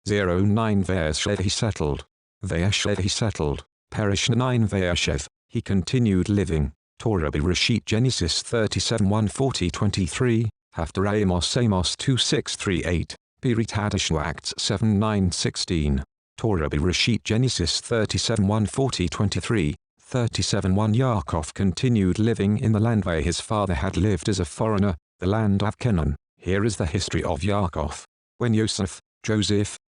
09 Vayeshev He settled. Vayeshev He settled. Parashah 9 Vayeshev He continued living. Torah Bereshit Genesis 37 140 23, Haftarah Amos 2 6 3 8, Berit Hadashah Acts 7 9 16. Torah Bereshit Genesis 37 140 23, 37 1 Yaakov continued living in the land where his father had lived as a foreigner, the land of Canaan. Here is the history of Yaakov. When Joseph,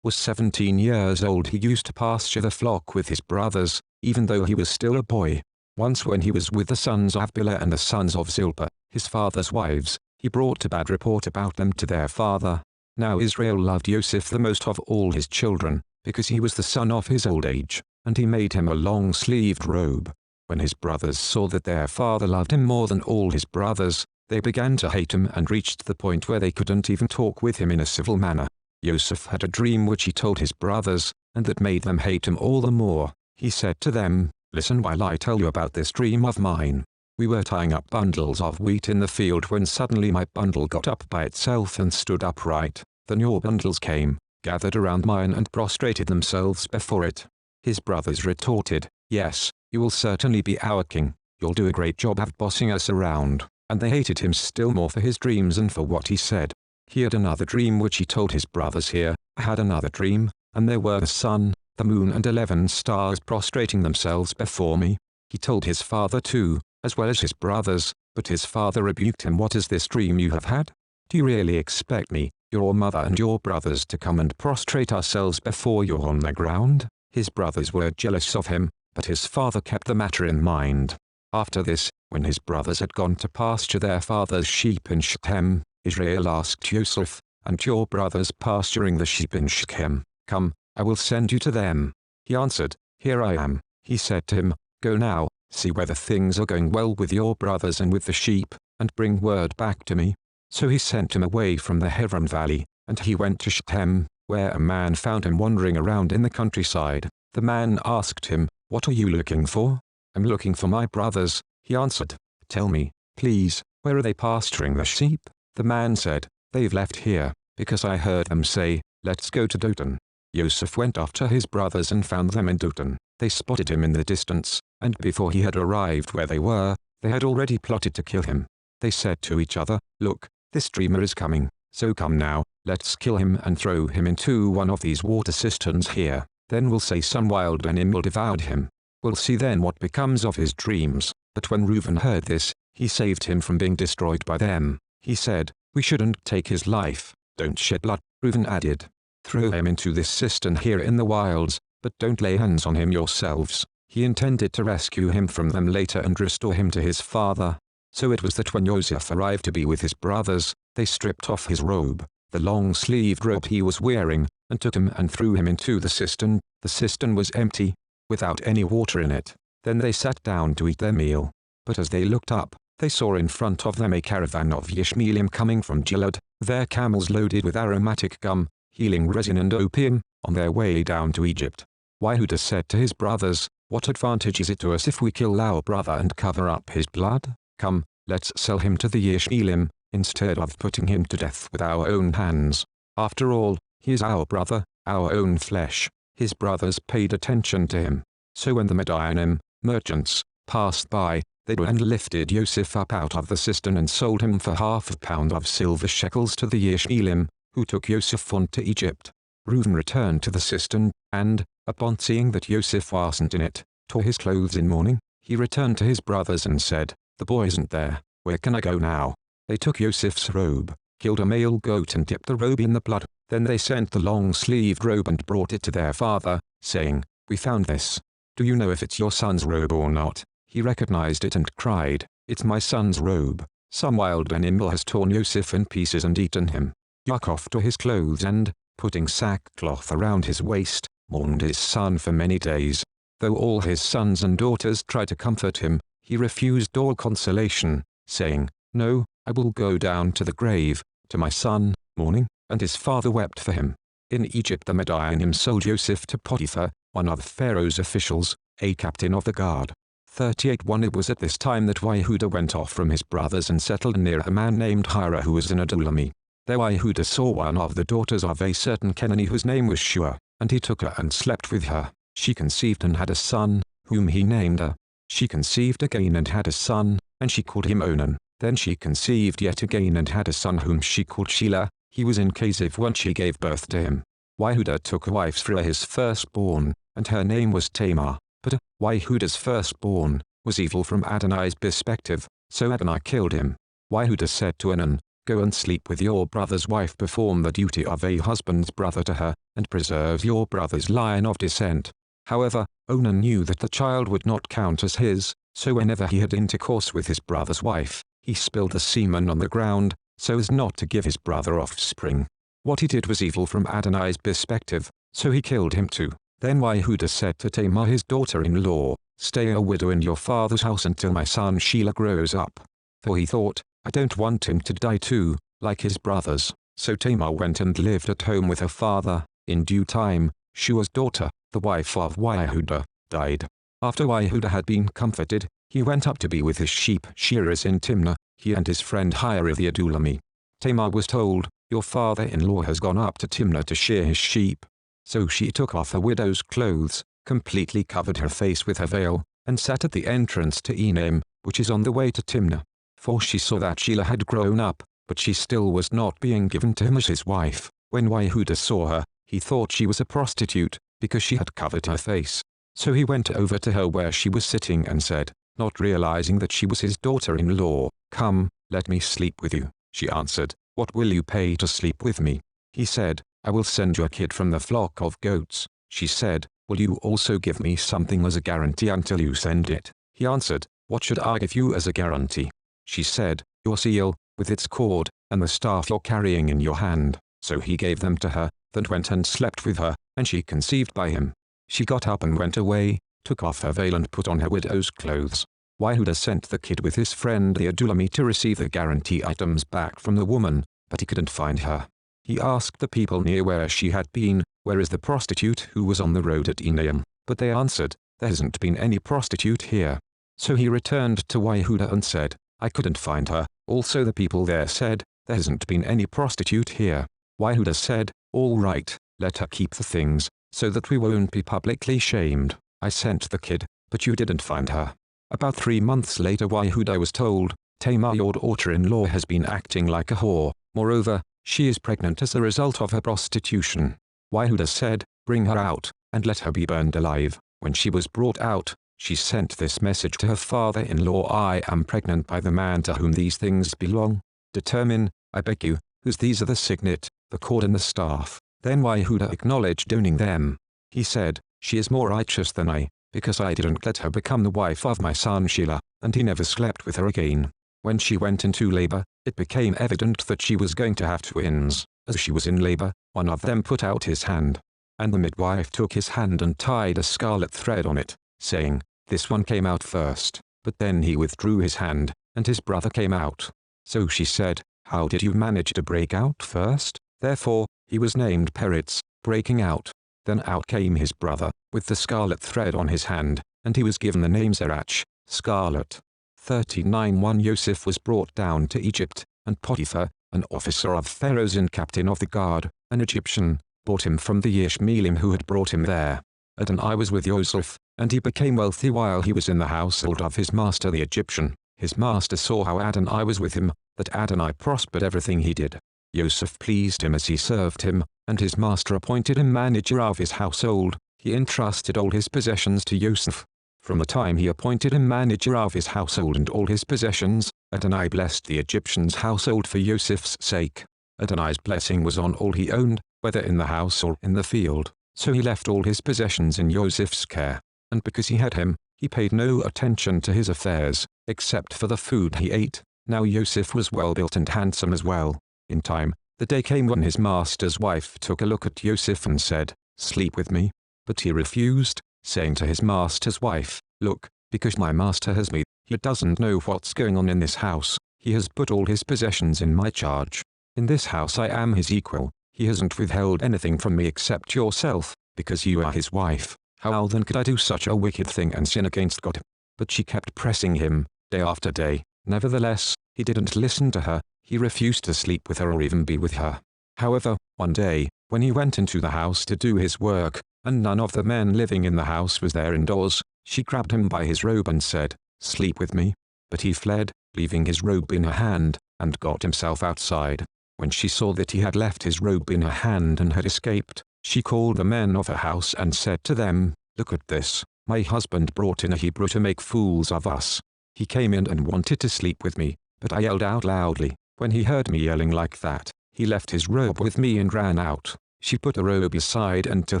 was 17 years old, he used to pasture the flock with his brothers, even though he was still a boy. Once when he was with the sons of Bilhah and the sons of Zilpah, his father's wives, he brought a bad report about them to their father. Now Israel loved Joseph the most of all his children, because he was the son of his old age, and he made him a long-sleeved robe. When his brothers saw that their father loved him more than all his brothers, they began to hate him and reached the point where they couldn't even talk with him in a civil manner. Joseph had a dream which he told his brothers, and that made them hate him all the more. He said to them, "Listen while I tell you about this dream of mine. We were tying up bundles of wheat in the field when suddenly my bundle got up by itself and stood upright. Then your bundles came, gathered around mine and prostrated themselves before it." His brothers retorted, "Yes, you will certainly be our king. You'll do a great job of bossing us around." And they hated him still more for his dreams and for what he said. He had another dream which he told his brothers here. "I had another dream, and there were the sun, the moon and 11 stars prostrating themselves before me." He told his father too, as well as his brothers, but his father rebuked him. "What is this dream you have had? Do you really expect me, your mother and your brothers to come and prostrate ourselves before you on the ground?" His brothers were jealous of him, but his father kept the matter in mind. After this, when his brothers had gone to pasture their father's sheep in Shechem, Israel asked Joseph, "And your brothers pasturing the sheep in Shechem? Come, I will send you to them." He answered, "Here I am." He said to him, "Go now, see whether things are going well with your brothers and with the sheep, and bring word back to me." So he sent him away from the Hebron valley, and he went to Shechem, where a man found him wandering around in the countryside. The man asked him, "What are you looking for?" "I'm looking for my brothers," he answered. "Tell me, please, where are they pasturing the sheep?" The man said, "They've left here, because I heard them say, 'Let's go to Dothan.'" Joseph went after his brothers and found them in Dothan. They spotted him in the distance, and before he had arrived where they were, they had already plotted to kill him. They said to each other, "Look, this dreamer is coming, so come now, let's kill him and throw him into one of these water cisterns here. Then we'll say some wild animal devoured him. We'll see then what becomes of his dreams." But when Reuben heard this, he saved him from being destroyed by them. He said, "We shouldn't take his life. Don't shed blood." Reuben added, "Throw him into this cistern here in the wilds, but don't lay hands on him yourselves." He intended to rescue him from them later and restore him to his father. So it was that when Joseph arrived to be with his brothers, they stripped off his robe, the long-sleeved robe he was wearing, and took him and threw him into the cistern. The cistern was empty, without any water in it. Then they sat down to eat their meal. But as they looked up, they saw in front of them a caravan of Ishmaelim coming from Gilead, their camels loaded with aromatic gum, healing resin and opium, on their way down to Egypt. Yehudah said to his brothers, "What advantage is it to us if we kill our brother and cover up his blood? Come, let's sell him to the Ishmaelim, instead of putting him to death with our own hands. After all, he is our brother, our own flesh." His brothers paid attention to him. So when the Midianim, merchants, passed by, they and lifted Joseph up out of the cistern and sold him for ½ pound of silver shekels to the Ishmaelim, who took Joseph on to Egypt. Reuben returned to the cistern, and, upon seeing that Joseph wasn't in it, tore his clothes in mourning. He returned to his brothers and said, "The boy isn't there. Where can I go now?" They took Joseph's robe, killed a male goat and dipped the robe in the blood. Then they sent the long-sleeved robe and brought it to their father, saying, "We found this. Do you know if it's your son's robe or not?" He recognized it and cried, "It's my son's robe. Some wild animal has torn Joseph in pieces and eaten him." Yaakov tore his clothes and, putting sackcloth around his waist, mourned his son for many days. Though all his sons and daughters tried to comfort him, he refused all consolation, saying, "No, I will go down to the grave, to my son," mourning, and his father wept for him. In Egypt the Midianim sold Joseph to Potiphar, one of Pharaoh's officials, a captain of the guard. 38:1 It was at this time that Yehudah went off from his brothers and settled near a man named Hira who was an Adulami. There Yehuda saw one of the daughters of a certain Kenani whose name was Shua, and he took her and slept with her. She conceived and had a son, whom he named her. She conceived again and had a son, and she called him Onan. Then she conceived yet again and had a son whom she called Shelah. He was in Kaziv when she gave birth to him. Yehuda took a wife for his firstborn, and her name was Tamar. But Yehuda's firstborn was evil from Adonai's perspective, so Adonai killed him. Yehuda said to Onan, "Go and sleep with your brother's wife, perform the duty of a husband's brother to her, and preserve your brother's line of descent." However, Onan knew that the child would not count as his, so whenever he had intercourse with his brother's wife, he spilled the semen on the ground, so as not to give his brother offspring. What he did was evil from Adonai's perspective, so he killed him too. Then Yehuda said to Tamar his daughter-in-law, "Stay a widow in your father's house until my son Shelah grows up." For he thought, "I don't want him to die too, like his brothers." So Tamar went and lived at home with her father. In due time, Shua's daughter, the wife of Yehuda, died. After Yehuda had been comforted, he went up to be with his sheep shearers in Timnah, he and his friend Hira the Adulami. Tamar was told, "Your father-in-law has gone up to Timnah to shear his sheep." So she took off her widow's clothes, completely covered her face with her veil, and sat at the entrance to Enaim, which is on the way to Timnah. For she saw that Shelah had grown up, but she still was not being given to him as his wife. When Yehuda saw her, he thought she was a prostitute, because she had covered her face. So he went over to her where she was sitting and said, not realizing that she was his daughter-in-law, "Come, let me sleep with you." She answered, "What will you pay to sleep with me?" He said, "I will send you a kid from the flock of goats." She said, "Will you also give me something as a guarantee until you send it?" He answered, "What should I give you as a guarantee?" She said, "Your seal, with its cord, and the staff you're carrying in your hand." So he gave them to her, then went and slept with her, and she conceived by him. She got up and went away, took off her veil and put on her widow's clothes. Yehuda sent the kid with his friend the Adulami to receive the guarantee items back from the woman, but he couldn't find her. He asked the people near where she had been, "Where is the prostitute who was on the road at Enaim?" But they answered, "There hasn't been any prostitute here." So he returned to Yehuda and said, "I couldn't find her." Also the people there said, "There hasn't been any prostitute here." Yehuda said, "All right, let her keep the things, so that we won't be publicly shamed. I sent the kid, but you didn't find her." About 3 months later Yehuda was told, "Tamar your daughter-in-law has been acting like a whore. Moreover, she is pregnant as a result of her prostitution." Yehuda said, "Bring her out, and let her be burned alive." When she was brought out, she sent this message to her father-in-law, "I am pregnant by the man to whom these things belong. Determine, I beg you, whose these are the signet, the cord and the staff." Then Yehuda acknowledged owning them. He said, "She is more righteous than I, because I didn't let her become the wife of my son Shelah," and he never slept with her again. When she went into labor, it became evident that she was going to have twins. As she was in labor, one of them put out his hand. And the midwife took his hand and tied a scarlet thread on it, saying, "This one came out first." But then he withdrew his hand, and his brother came out. So she said, "How did you manage to break out first?" Therefore, he was named Peretz, breaking out. Then out came his brother, with the scarlet thread on his hand, and he was given the name Zerach, scarlet. 39:1 Yosef was brought down to Egypt, and Potiphar, an officer of Pharaoh's and captain of the guard, an Egyptian, bought him from the Ishmaelim who had brought him there. Adonai was with Yosef, and he became wealthy while he was in the household of his master the Egyptian. His master saw how Adonai was with him, that Adonai prospered everything he did. Yosef pleased him as he served him, and his master appointed him manager of his household. He entrusted all his possessions to Yosef. From the time he appointed him manager of his household and all his possessions, Adonai blessed the Egyptian's household for Yosef's sake. Adonai's blessing was on all he owned, whether in the house or in the field. So he left all his possessions in Yosef's care. And because he had him, he paid no attention to his affairs, except for the food he ate. Now Yosef was well built and handsome as well. In time, the day came when his master's wife took a look at Yosef and said, "Sleep with me." But he refused, saying to his master's wife, "Look, because my master has me, he doesn't know what's going on in this house. He has put all his possessions in my charge. In this house I am his equal. He hasn't withheld anything from me except yourself, because you are his wife. How then could I do such a wicked thing and sin against God?" But she kept pressing him, day after day. Nevertheless, he didn't listen to her. He refused to sleep with her or even be with her. However, one day, when he went into the house to do his work, and none of the men living in the house was there indoors, she grabbed him by his robe and said, "Sleep with me." But he fled, leaving his robe in her hand, and got himself outside. When she saw that he had left his robe in her hand and had escaped, she called the men of her house and said to them, "Look at this, my husband brought in a Hebrew to make fools of us. He came in and wanted to sleep with me, but I yelled out loudly. When he heard me yelling like that, he left his robe with me and ran out." She put the robe aside until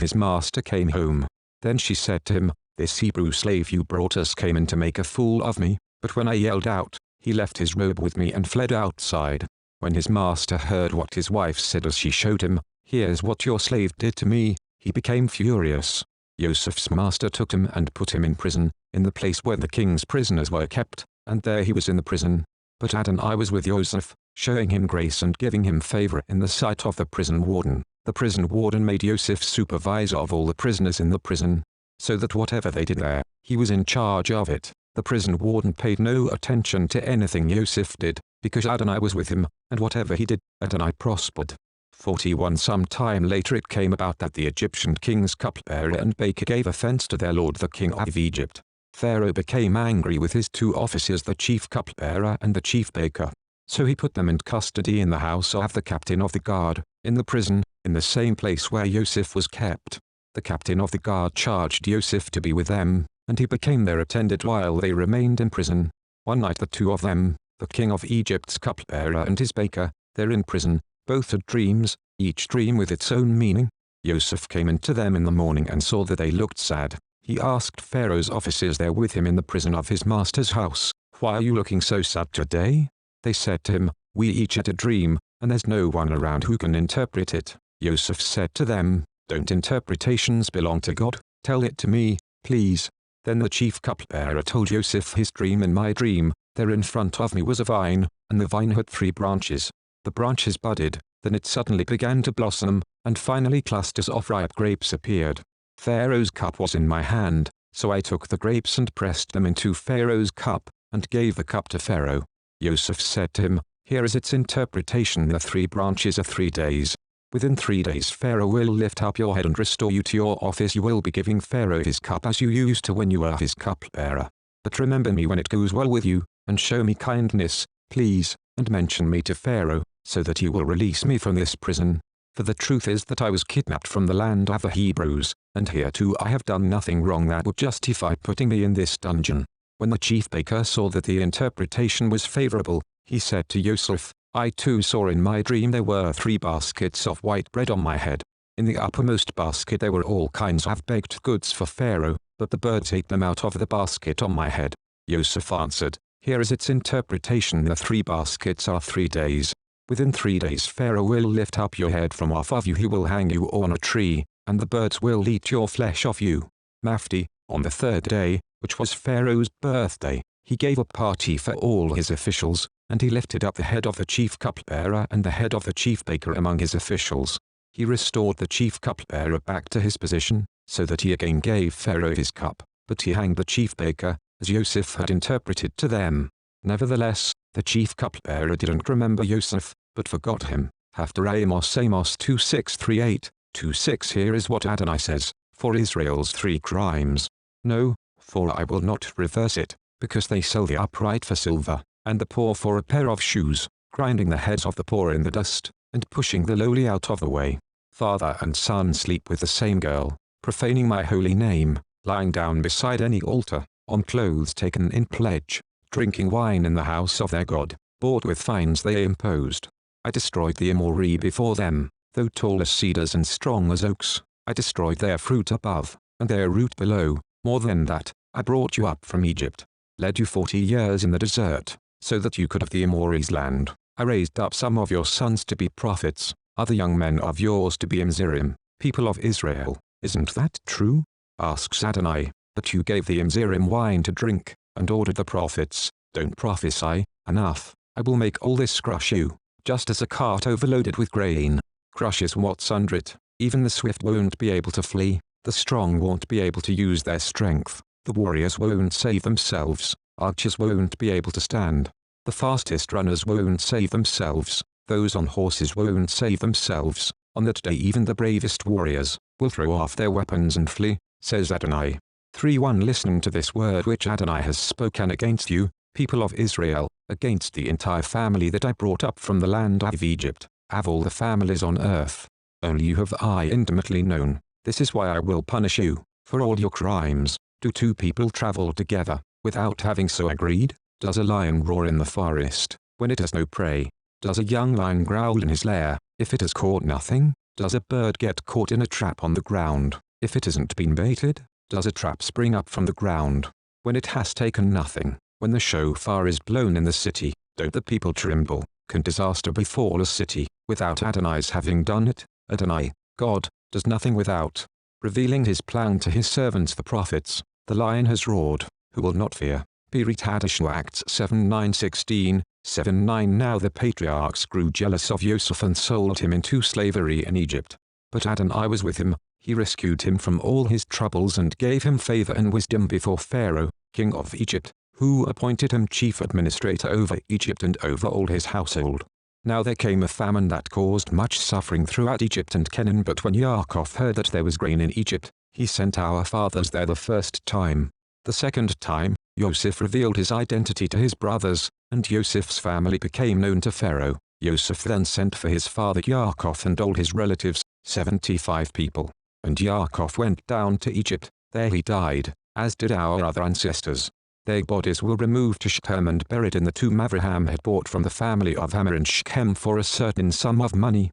his master came home. Then she said to him, "This Hebrew slave you brought us came in to make a fool of me, but when I yelled out, he left his robe with me and fled outside." When his master heard what his wife said as she showed him, "Here's what your slave did to me," he became furious. Yosef's master took him and put him in prison, in the place where the king's prisoners were kept, and there he was in the prison. But Adonai was with Yosef, showing him grace and giving him favor in the sight of the prison warden. The prison warden made Yosef supervisor of all the prisoners in the prison, so that whatever they did there, he was in charge of it. The prison warden paid no attention to anything Yosef did, because Adonai was with him, and whatever he did, Adonai prospered. 41 Some time later it came about that the Egyptian king's cupbearer and baker gave offense to their lord the king of Egypt. Pharaoh became angry with his two officers, the chief cupbearer and the chief baker. So he put them in custody in the house of the captain of the guard, in the prison, in the same place where Yosef was kept. The captain of the guard charged Yosef to be with them, and he became their attendant while they remained in prison. One night the two of them, the king of Egypt's cupbearer and his baker, there in prison, both had dreams, each dream with its own meaning. Yosef came into them in the morning and saw that they looked sad. He asked Pharaoh's officers there with him in the prison of his master's house, "Why are you looking so sad today?" They said to him, "We each had a dream, and there's no one around who can interpret it." Yosef said to them, "Don't interpretations belong to God? Tell it to me, please." Then the chief cupbearer told Yosef his dream. "In my dream, there in front of me was a vine, and the vine had 3 branches. The branches budded, then it suddenly began to blossom, and finally clusters of ripe grapes appeared. Pharaoh's cup was in my hand, so I took the grapes and pressed them into Pharaoh's cup, and gave the cup to Pharaoh." Yosef said to him, "Here is its interpretation. The 3 branches are 3 days. Within 3 days Pharaoh will lift up your head and restore you to your office. You will be giving Pharaoh his cup as you used to when you were his cupbearer. But remember me when it goes well with you, and show me kindness, please, and mention me to Pharaoh, so that he will release me from this prison. For the truth is that I was kidnapped from the land of the Hebrews, and here too I have done nothing wrong that would justify putting me in this dungeon." When the chief baker saw that the interpretation was favorable, he said to Yosef, "I too saw in my dream there were 3 baskets of white bread on my head. In the uppermost basket there were all kinds of baked goods for Pharaoh, but the birds ate them out of the basket on my head." Yosef answered, "Here is its interpretation. The 3 baskets are 3 days. Within 3 days Pharaoh will lift up your head from off of you. He will hang you on a tree, and the birds will eat your flesh off you." Mafti, on the 3rd day, which was Pharaoh's birthday, he gave a party for all his officials, and he lifted up the head of the chief cupbearer and the head of the chief baker among his officials. He restored the chief cupbearer back to his position, so that he again gave Pharaoh his cup, but he hanged the chief baker, as Yosef had interpreted to them. Nevertheless, the chief cupbearer didn't remember Yosef, but forgot him. Haftarah Amos 2:6-38-2:6. Here is what Adonai says, "For Israel's 3 crimes. No, for I will not reverse it, because they sell the upright for silver, and the poor for a pair of shoes, grinding the heads of the poor in the dust, and pushing the lowly out of the way. Father and son sleep with the same girl, profaning my holy name, lying down beside any altar, on clothes taken in pledge, drinking wine in the house of their God, bought with fines they imposed. I destroyed the Amori before them, though tall as cedars and strong as oaks. I destroyed their fruit above, and their root below. More than that, I brought you up from Egypt, led you 40 years in the desert, so that you could have the Amori's land. I raised up some of your sons to be prophets, other young men of yours to be Imzirim, people of Israel. Isn't that true?" asks Adonai. "But you gave the Imzirim wine to drink, and ordered the prophets, 'Don't prophesy.' Enough, I will make all this crush you, just as a cart overloaded with grain crushes what's under it. Even the swift won't be able to flee, the strong won't be able to use their strength, the warriors won't save themselves, archers won't be able to stand. The fastest runners won't save themselves, those on horses won't save themselves. On that day even the bravest warriors will throw off their weapons and flee, says Adonai. 3:1 Listening to this word which Adonai has spoken against you, people of Israel, against the entire family that I brought up from the land of Egypt, of all the families on earth. Only you have I intimately known. This is why I will punish you, for all your crimes. Do two people travel together, without having so agreed? Does a lion roar in the forest, when it has no prey? Does a young lion growl in his lair, if it has caught nothing? Does a bird get caught in a trap on the ground, if it hasn't been baited? Does a trap spring up from the ground, when it has taken nothing? When the shofar is blown in the city, don't the people tremble? Can disaster befall a city, without Adonai's having done it? Adonai, God, does nothing without revealing his plan to his servants the prophets. The lion has roared, who will not fear? Hadashah Acts 7:9-16, 7:9 Now the patriarchs grew jealous of Yosef and sold him into slavery in Egypt. But Adonai was with him, he rescued him from all his troubles and gave him favor and wisdom before Pharaoh, king of Egypt, who appointed him chief administrator over Egypt and over all his household. Now there came a famine that caused much suffering throughout Egypt and Canaan, but when Yaakov heard that there was grain in Egypt, he sent our fathers there the first time. The second time, Yosef revealed his identity to his brothers, and Yosef's family became known to Pharaoh. Yosef then sent for his father Yaakov and all his relatives, 75 people. And Yaakov went down to Egypt, there he died, as did our other ancestors. Their bodies were removed to Shechem and buried in the tomb Abraham had bought from the family of Hamor in Shechem for a certain sum of money.